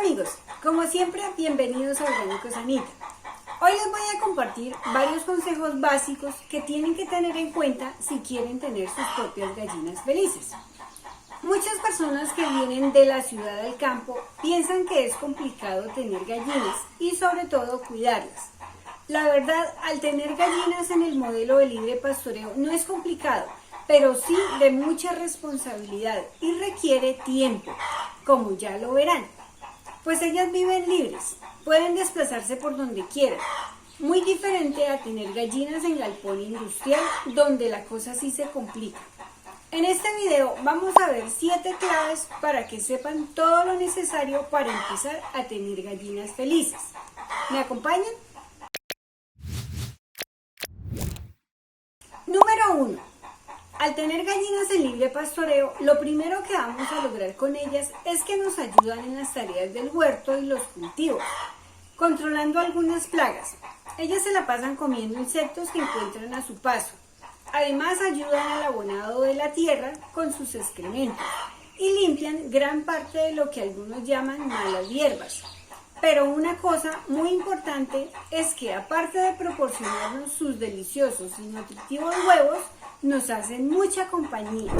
amigos, como siempre, bienvenidos a Orgánicos Anita. Hoy les voy a compartir varios consejos básicos que tienen que tener en cuenta si quieren tener sus propias gallinas felices. Muchas personas que vienen de la ciudad al campo piensan que es complicado tener gallinas y sobre todo cuidarlas. La verdad, al tener gallinas en el modelo de libre pastoreo no es complicado, pero sí de mucha responsabilidad y requiere tiempo, como ya lo verán. Pues ellas viven libres, pueden desplazarse por donde quieran, muy diferente a tener gallinas en galpón industrial donde la cosa sí se complica. En este video vamos a ver 7 claves para que sepan todo lo necesario para empezar a tener gallinas felices. ¿Me acompañan? Número 1. Al tener gallinas en libre pastoreo, lo primero que vamos a lograr con ellas es que nos ayudan en las tareas del huerto y los cultivos, controlando algunas plagas. Ellas se la pasan comiendo insectos que encuentran a su paso. Además ayudan al abonado de la tierra con sus excrementos y limpian gran parte de lo que algunos llaman malas hierbas. Pero una cosa muy importante es que aparte de proporcionarnos sus deliciosos y nutritivos huevos, nos hacen mucha compañía.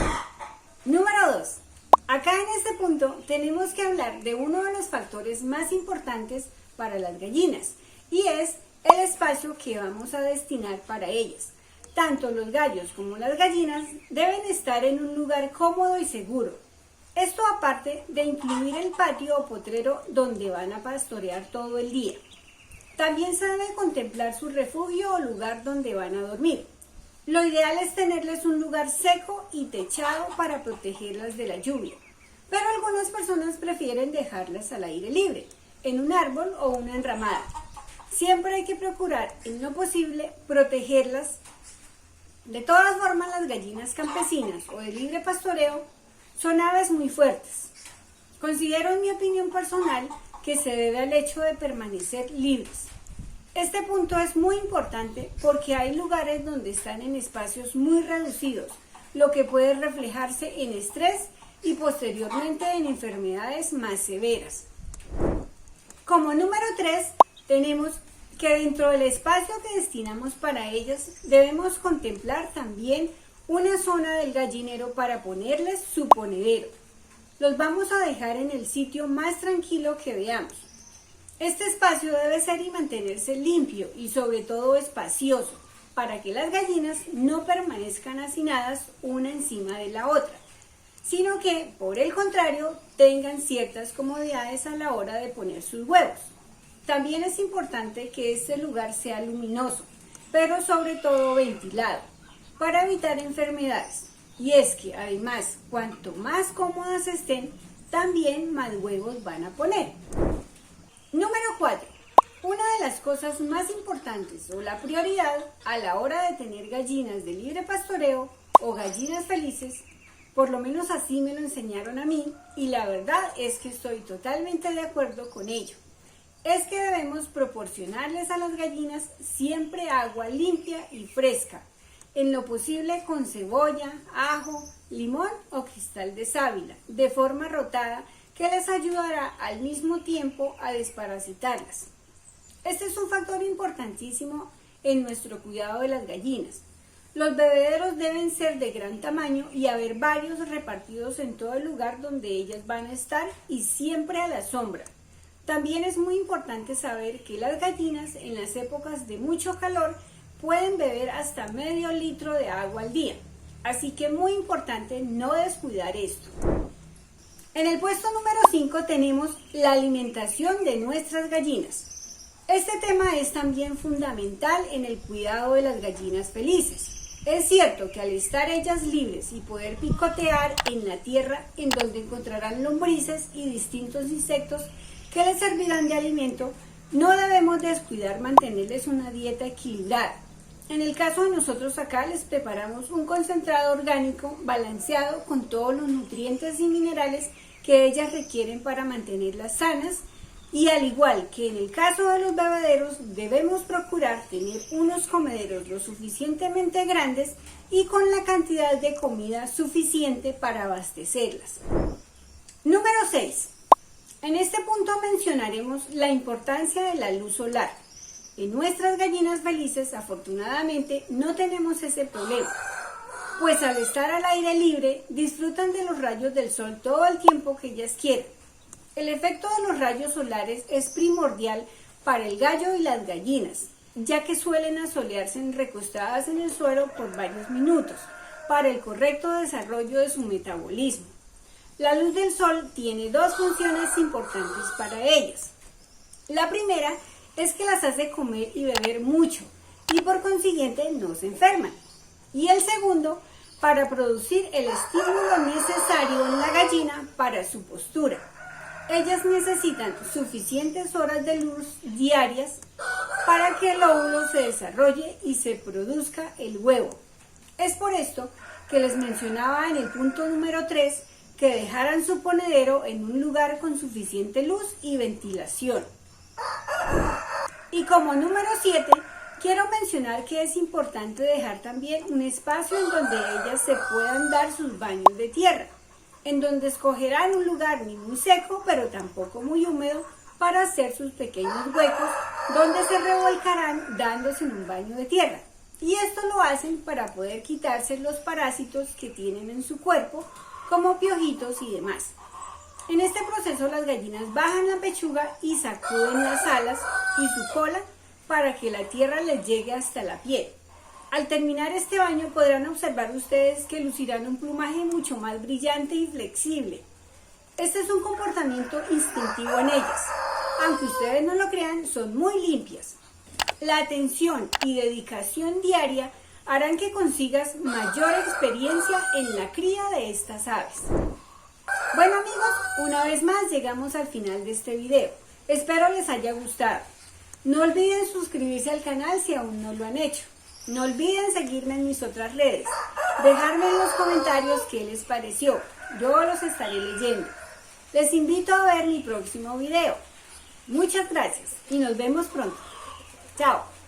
Número 2. Acá en este punto tenemos que hablar de uno de los factores más importantes para las gallinas y es el espacio que vamos a destinar para ellas. Tanto los gallos como las gallinas deben estar en un lugar cómodo y seguro. Esto aparte de incluir el patio o potrero donde van a pastorear todo el día. También se debe contemplar su refugio o lugar donde van a dormir. Lo ideal es tenerles un lugar seco y techado para protegerlas de la lluvia, pero algunas personas prefieren dejarlas al aire libre, en un árbol o una enramada. Siempre hay que procurar, en lo posible, protegerlas. De todas formas, las gallinas campesinas o de libre pastoreo son aves muy fuertes. Considero, en mi opinión personal, que se debe al hecho de permanecer libres. Este punto es muy importante porque hay lugares donde están en espacios muy reducidos, lo que puede reflejarse en estrés y posteriormente en enfermedades más severas. Como número 3, tenemos que dentro del espacio que destinamos para ellas debemos contemplar también una zona del gallinero para ponerles su ponedero. Los vamos a dejar en el sitio más tranquilo que veamos. Este espacio debe ser y mantenerse limpio y sobre todo espacioso para que las gallinas no permanezcan hacinadas una encima de la otra, sino que, por el contrario, tengan ciertas comodidades a la hora de poner sus huevos. También es importante que este lugar sea luminoso, pero sobre todo ventilado, para evitar enfermedades. Y es que además, cuanto más cómodas estén, también más huevos van a poner. Número 4. Una de las cosas más importantes o la prioridad a la hora de tener gallinas de libre pastoreo o gallinas felices, por lo menos así me lo enseñaron a mí y la verdad es que estoy totalmente de acuerdo con ello, es que debemos proporcionarles a las gallinas siempre agua limpia y fresca, en lo posible con cebolla, ajo, limón o cristal de sábila, de forma rotada, que les ayudará al mismo tiempo a desparasitarlas. Este es un factor importantísimo en nuestro cuidado de las gallinas. Los bebederos deben ser de gran tamaño y haber varios repartidos en todo el lugar donde ellas van a estar y siempre a la sombra. También es muy importante saber que las gallinas en las épocas de mucho calor pueden beber hasta medio litro de agua al día, así que muy importante no descuidar esto. En el puesto número 5 tenemos la alimentación de nuestras gallinas. Este tema es también fundamental en el cuidado de las gallinas felices. Es cierto que al estar ellas libres y poder picotear en la tierra en donde encontrarán lombrices y distintos insectos que les servirán de alimento, no debemos descuidar mantenerles una dieta equilibrada. En el caso de nosotros acá les preparamos un concentrado orgánico balanceado con todos los nutrientes y minerales que ellas requieren para mantenerlas sanas y al igual que en el caso de los bebederos debemos procurar tener unos comederos lo suficientemente grandes y con la cantidad de comida suficiente para abastecerlas. Número 6. En este punto punto mencionaremos la importancia de la luz solar. En nuestras gallinas felices, afortunadamente, no tenemos ese problema, pues al estar al aire libre, disfrutan de los rayos del sol todo el tiempo que ellas quieran. El efecto de los rayos solares es primordial para el gallo y las gallinas, ya que suelen asolearse recostadas en el suelo por varios minutos, para el correcto desarrollo de su metabolismo. La luz del sol tiene dos funciones importantes para ellas. La primera es que las hace comer y beber mucho, y por consiguiente no se enferman. Y el segundo, para producir el estímulo necesario en la gallina para su postura. Ellas necesitan suficientes horas de luz diarias para que el óvulo se desarrolle y se produzca el huevo. Es por esto que les mencionaba en el punto número 3 que dejaran su ponedero en un lugar con suficiente luz y ventilación. Y como número 7, quiero mencionar que es importante dejar también un espacio en donde ellas se puedan dar sus baños de tierra, en donde escogerán un lugar ni muy seco, pero tampoco muy húmedo, para hacer sus pequeños huecos, donde se revolcarán dándose un baño de tierra. Y esto lo hacen para poder quitarse los parásitos que tienen en su cuerpo, como piojitos y demás. En este proceso las gallinas bajan la pechuga y sacuden las alas y su cola para que la tierra les llegue hasta la piel. Al terminar este baño podrán observar ustedes que lucirán un plumaje mucho más brillante y flexible. Este es un comportamiento instintivo en ellas. Aunque ustedes no lo crean, son muy limpias. La atención y dedicación diaria harán que consigas mayor experiencia en la cría de estas aves. Bueno amigos, una vez más llegamos al final de este video. Espero les haya gustado. No olviden suscribirse al canal si aún no lo han hecho. No olviden seguirme en mis otras redes. Dejarme en los comentarios qué les pareció. Yo los estaré leyendo. Les invito a ver mi próximo video. Muchas gracias y nos vemos pronto. Chao.